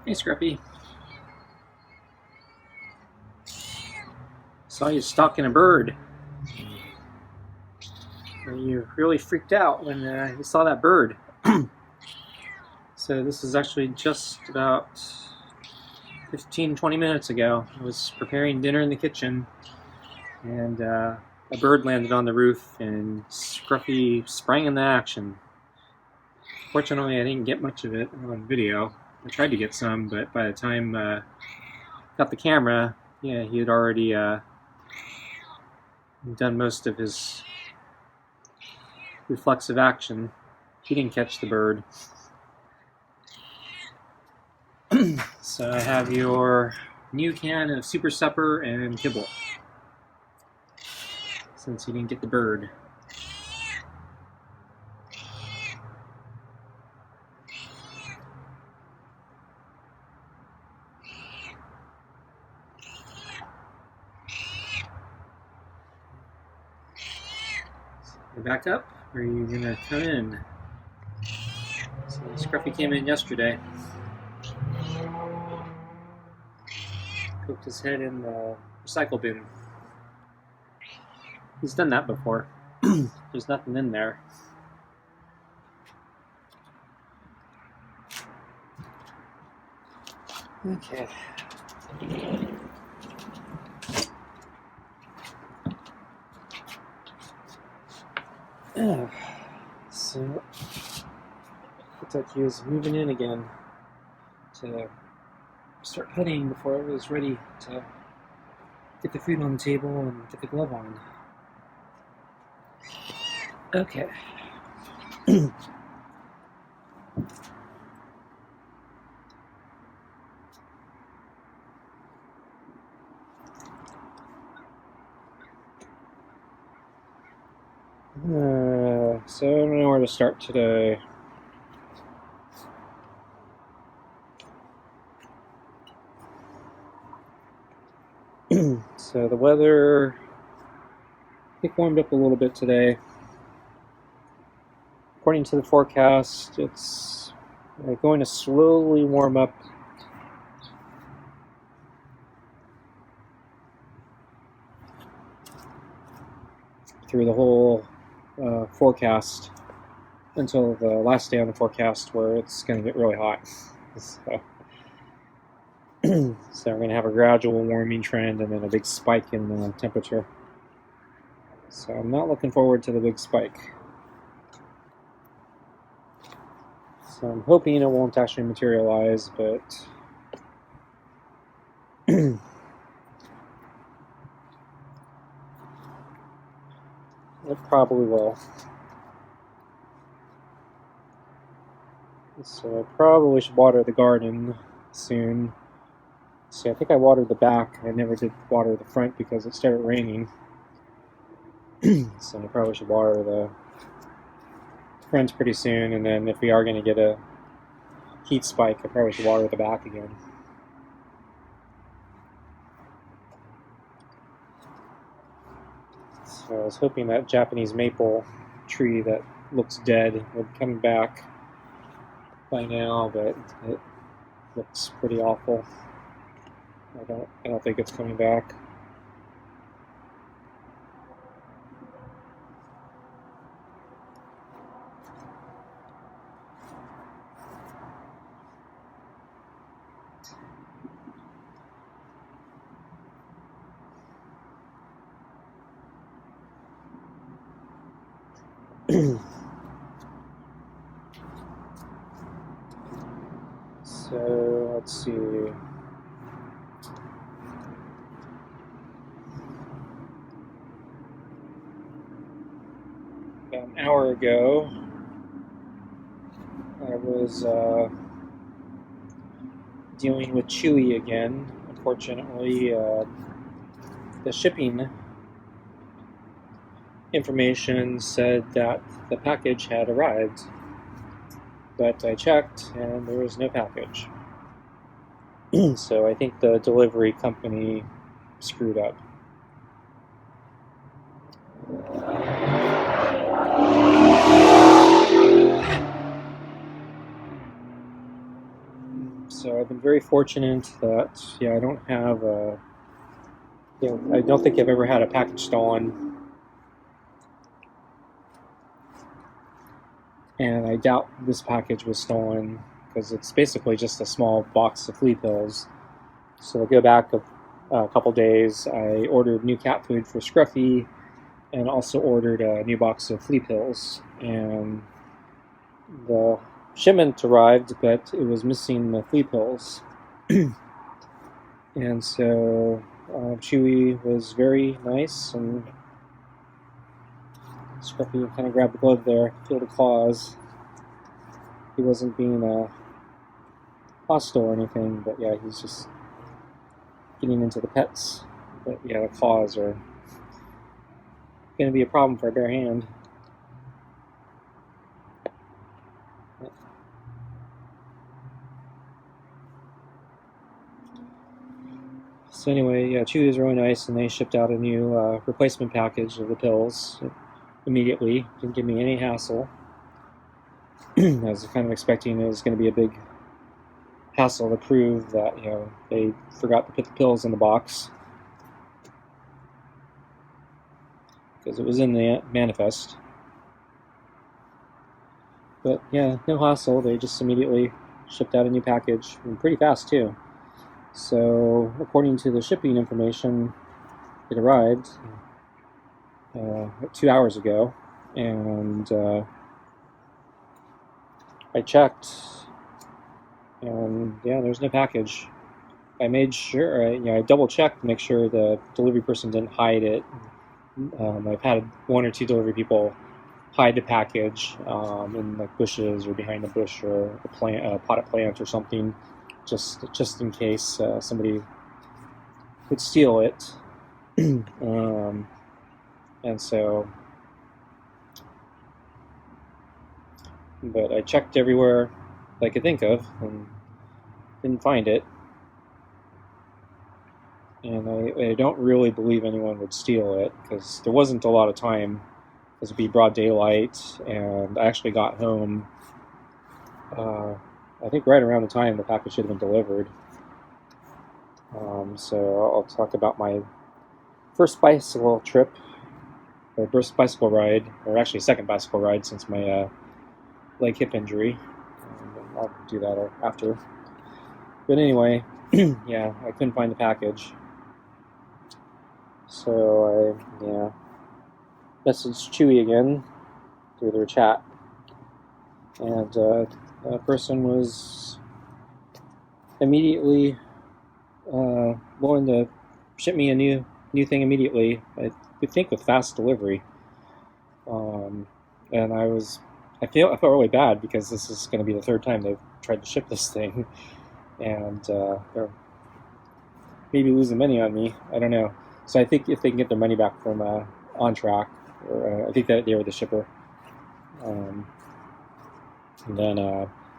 Hey, Scruffy. Saw you stalking a bird. You really freaked out when you saw that bird. So this is actually just about 15-20 minutes ago. I was preparing dinner in the kitchen, and a bird landed on the roof, and Scruffy sprang into action. Fortunately, I didn't get much of it on video. I tried to get some, but by the time I got the camera, yeah, he had already done most of his reflexive action. He didn't catch the bird. So I have your new can of Super Supper and kibble, since you didn't get the bird. You back up, or are you gonna come in? So Scruffy came in yesterday. Poked his head in the recycle bin. He's done that before. There's nothing in there. Okay. So, looks like he was moving in again to start petting before I was ready to get the food on the table and get the glove on. Okay. So I don't know where to start today. So the weather, I think, warmed up a little bit today. According to the forecast, it's going to slowly warm up through the whole forecast until the last day on the forecast, where it's going to get really hot. So, so we're going to have a gradual warming trend and then a big spike in the temperature. So I'm not looking forward to the big spike. So I'm hoping it won't actually materialize, but it probably will. So I probably should water the garden soon. See, I think I watered the back. I never did water the front because it started raining. So I probably should water the front pretty soon, and then if we are going to get a heat spike, I probably should water the back again. So I was hoping that Japanese maple tree that looks dead would come back by now, but it looks pretty awful. I don't think it's coming back. So let's see. About an hour ago, I was dealing with Chewy again. Unfortunately, the shipping information said that the package had arrived, but I checked and there was no package. So I think the delivery company screwed up. So I've been very fortunate that I don't have a I don't think I've ever had a package stolen, and I doubt this package was stolen because it's basically just a small box of flea pills. So I go back a couple days. I ordered new cat food for Scruffy, and also ordered a new box of flea pills. And the shipment arrived, but it was missing the flea pills. And so Chewy was very nice, and Scruffy kind of grabbed the glove there, feel the claws. He wasn't being hostile or anything, but yeah, he's just getting into the pets. But yeah, the claws are going to be a problem for a bare hand. So anyway, yeah, Chewy was really nice, and they shipped out a new replacement package of the pills immediately. Didn't give me any hassle. I was kind of expecting it was going to be a big hassle to prove that they forgot to put the pills in the box, because it was in the manifest. But yeah, no hassle. They just immediately shipped out a new package, and pretty fast too. So according to the shipping information, it arrived 2 hours ago, and I checked, and yeah, there's no package. I made sure, I double checked to make sure the delivery person didn't hide it. I've had 1 or 2 delivery people hide the package in like bushes or behind a bush or a potted plant or something, just in case somebody could steal it. And so, but I checked everywhere I could think of and didn't find it. And I don't really believe anyone would steal it, because there wasn't a lot of time. It would be broad daylight, and I actually got home, I think right around the time the package should have been delivered. So I'll talk about my first bicycle trip, or first bicycle ride, or actually second bicycle ride since my leg hip injury. I'll do that after. But anyway, yeah, I couldn't find the package. So I messaged Chewy again through their chat, and a person was immediately willing to ship me a new thing immediately. I would think with fast delivery. And I felt really bad, because this is going to be the 3rd time they've tried to ship this thing, and they're maybe losing money on me. I don't know. So I think if they can get their money back from On Track, or I think that they were the shipper, then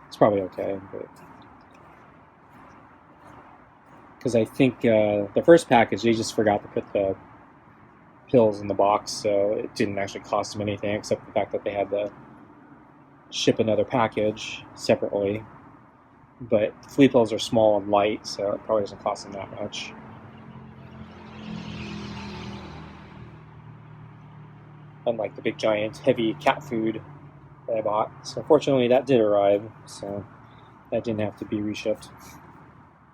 it's probably okay. But because I think the first package, they just forgot to put the pills in the box, so it didn't actually cost them anything except the fact that they had to ship another package separately. But flea pills are small and light, so it probably doesn't cost them that much. Unlike the big giant heavy cat food that I bought. So fortunately that did arrive, so that didn't have to be reshipped.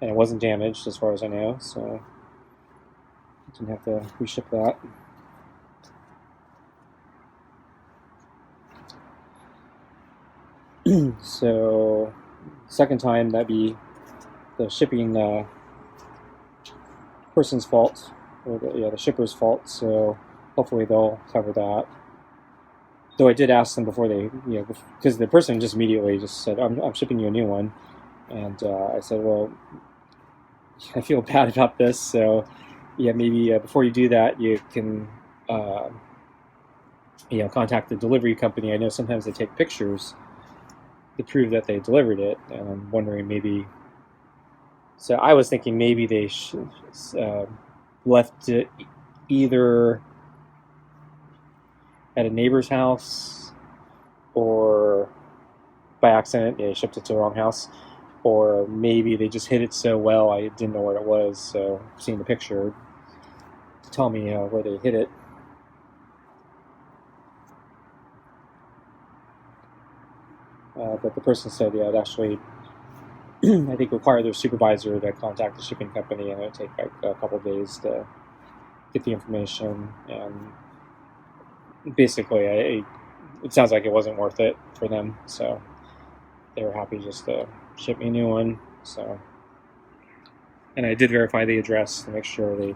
And it wasn't damaged as far as I know, so I didn't have to reship that. So second time, that'd be the shipping person's fault, or the shipper's fault, so hopefully they'll cover that. Though I did ask them before they, because the person just immediately just said, I'm shipping you a new one. And I said, well, I feel bad about this, so yeah, maybe before you do that, you can contact the delivery company. I know sometimes they take pictures to prove that they delivered it, and I'm wondering maybe. So I was thinking maybe they left it either at a neighbor's house, or by accident they shipped it to the wrong house. or maybe they just hit it so well I didn't know where it was, so seeing the picture to tell me where they hit it. But the person said, yeah, it actually, I think, required their supervisor to contact the shipping company, and it would take like a couple of days to get the information. And basically, it sounds like it wasn't worth it for them, so they were happy just to ship me a new one. So, and I did verify the address to make sure the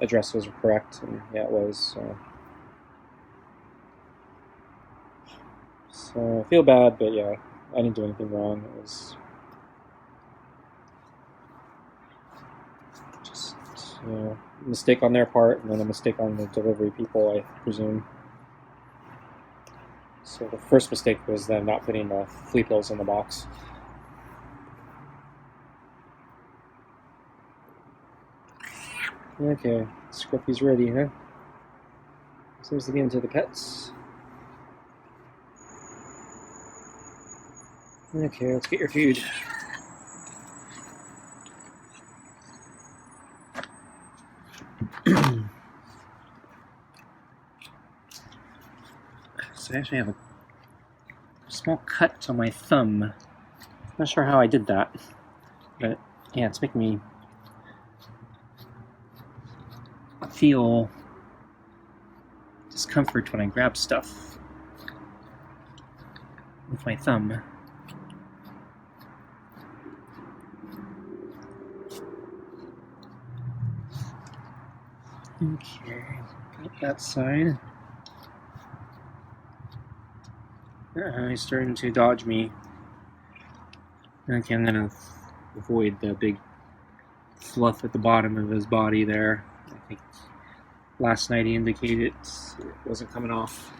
address was correct, and yeah, it was. So I feel bad, but yeah, I didn't do anything wrong. It was just, a mistake on their part, and then a mistake on the delivery people, I presume. So the first mistake was them not putting the flea pills in the box. Okay, Scruffy's ready, huh? Seems to be into the pets. Okay, let's get your food. So I actually have a small cut on my thumb. Not sure how I did that, but yeah, it's making me feel discomfort when I grab stuff with my thumb. Okay, got that side. He's starting to dodge me. Okay, I'm gonna avoid the big fluff at the bottom of his body there. I think last night he indicated it wasn't coming off.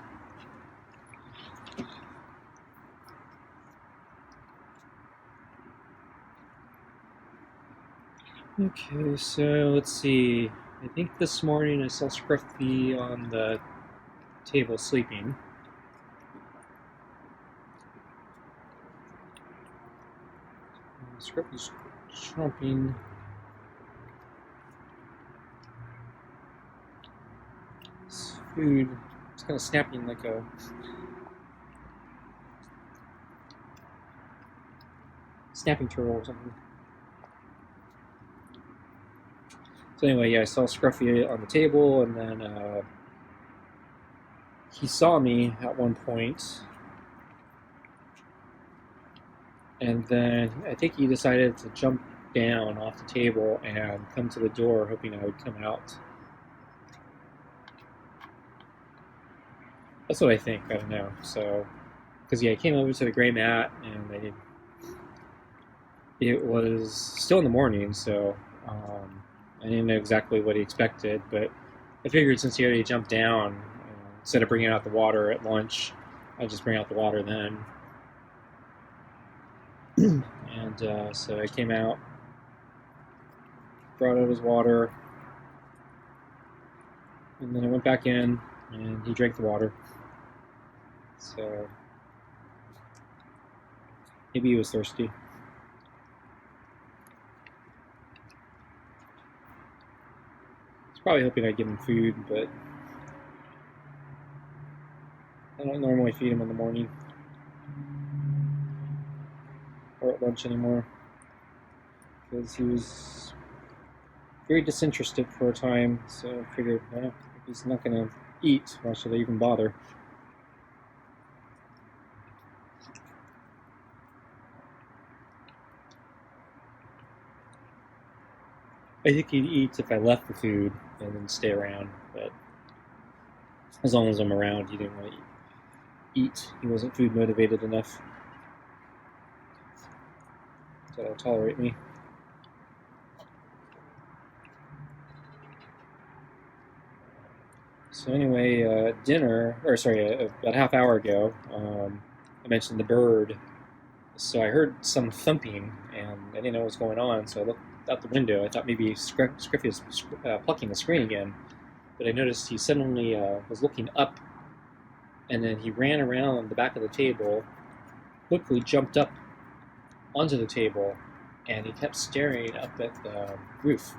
Okay, so let's see. I think this morning I saw Scruffy on the table sleeping. Scruffy's chomping. His food. It's kind of snapping like a snapping turtle or something. So anyway, yeah, I saw Scruffy on the table, and then he saw me at one point, and then I think he decided to jump down off the table and come to the door, hoping I would come out. That's what I think. I don't know. So, because yeah, I came over to the gray mat, and it was still in the morning, so I didn't know exactly what he expected, but I figured since he already jumped down, instead of bringing out the water at lunch, I'd just bring out the water then. And so I came out, brought out his water, and then I went back in, and he drank the water. So maybe he was thirsty. Probably hoping I'd give him food, but I don't normally feed him in the morning or at lunch anymore, because he was very disinterested for a time, so I figured, well, if he's not going to eat, why should I even bother? I think he'd eat if I left the food and then stay around, but as long as I'm around, he didn't really eat. He wasn't food motivated enough to tolerate me. So anyway, about a half hour ago, I mentioned the bird. So I heard some thumping, and I didn't know what was going on, so I looked out the window. I thought maybe Scruffy was plucking the screen again, but I noticed he suddenly was looking up, and then he ran around the back of the table, quickly jumped up onto the table, and he kept staring up at the roof.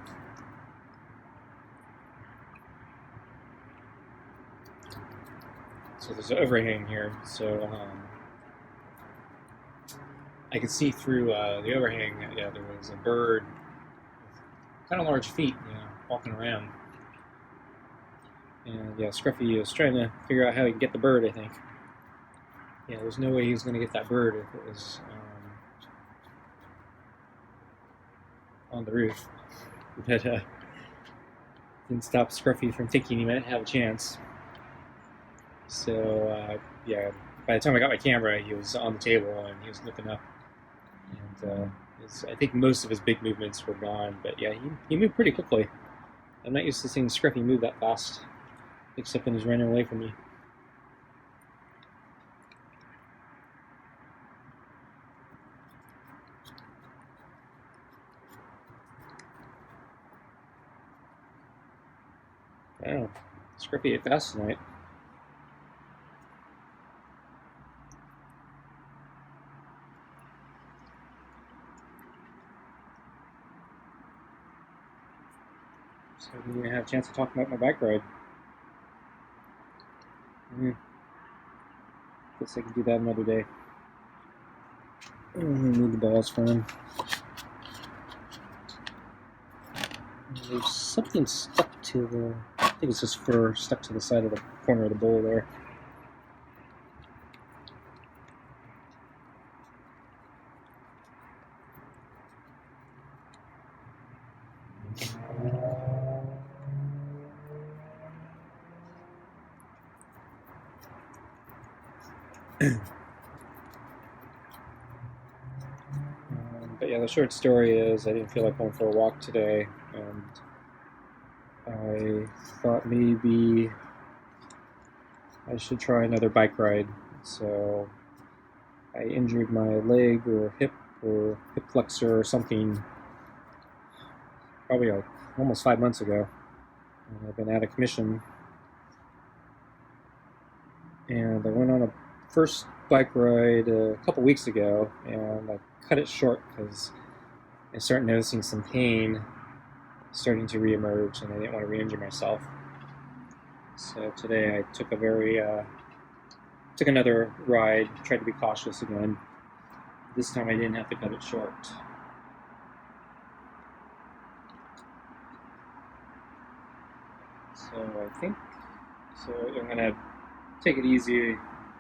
So there's an overhang here, so I could see through the overhang. Yeah, there was a bird with kind of large feet, walking around. And yeah, Scruffy was trying to figure out how he could get the bird, I think. Yeah, there's no way he was going to get that bird if it was on the roof. But didn't stop Scruffy from thinking he might have a chance. So yeah, by the time I got my camera, he was on the table and he was looking up. And I think most of his big movements were gone. But yeah, he moved pretty quickly. I'm not used to seeing Scruffy move that fast, except when he's running away from me. Wow, Scruffy ate fast tonight. So we didn't have a chance to talk about my bike ride. Guess I can do that another day. Move the balls for him. There's something stuck to the... I think it's his fur stuck to the side of the corner of the bowl there. But yeah, the short story is I didn't feel like going for a walk today, and I thought maybe I should try another bike ride. So I injured my leg or hip flexor or something probably almost 5 months ago. And I've been out of commission. And I went on a first bike ride a couple weeks ago, and I cut it short because I started noticing some pain starting to reemerge, and I didn't want to re-injure myself. So today I took another ride, tried to be cautious again. This time I didn't have to cut it short. So I think I'm gonna take it easy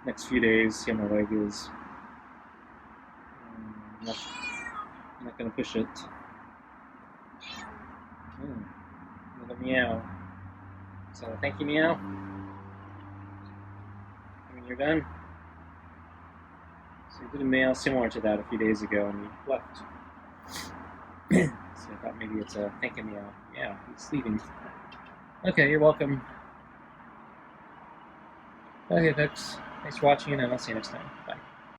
next few days, see how my leg is. I'm not going to push it. Another meow. So thank you, meow. When you're done. So you did a meow similar to that a few days ago and you left. So I thought maybe it's a thank you meow. Yeah, he's leaving. Okay, you're welcome. Okay, folks. Thanks for watching, and I'll see you next time. Bye.